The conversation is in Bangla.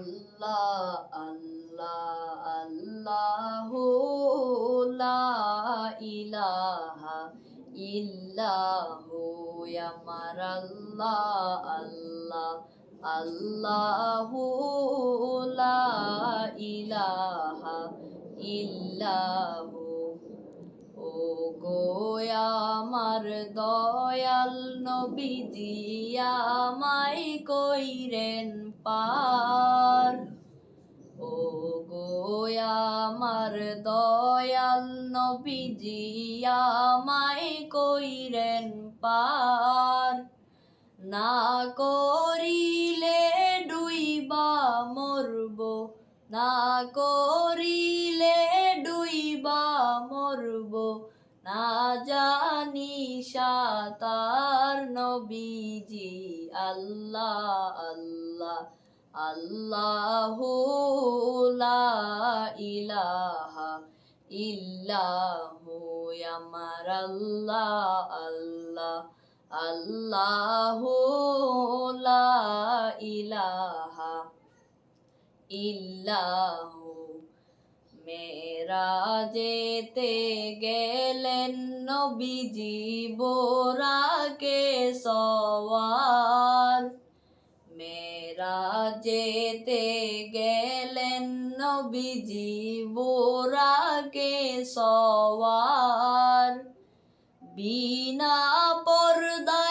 আল্লাহ আল্লাহ আল্লাহু লা ইলাহা ইল্লাহু আমার আল্লাহ আল্লাহ আল্লাহু লা ইলাহা ইল্লাহু। ও গো আমার দয়াল নবীজি আমায় কইরেন পার। ও গো আমার দয়াল নবীজি আমায় কইরেন পার। না করিলে ডুইবা মরব, না করিলে ডুইবা মরব, না জানি সাতার নবীজি আল্লাহ আল্লাহ আল্লাহু লা ইলাহা ইল্লাহু আমার আল্লাহ আল্লাহ আল্লাহু লা ইলাহা ইল্লাহু। মেরাজেতে গেলেন নবীজি বোরাকে সওয়ার। মেরাজেতে গেলেন নবীজি বোরাকে সওয়ার। বিনা পর্দা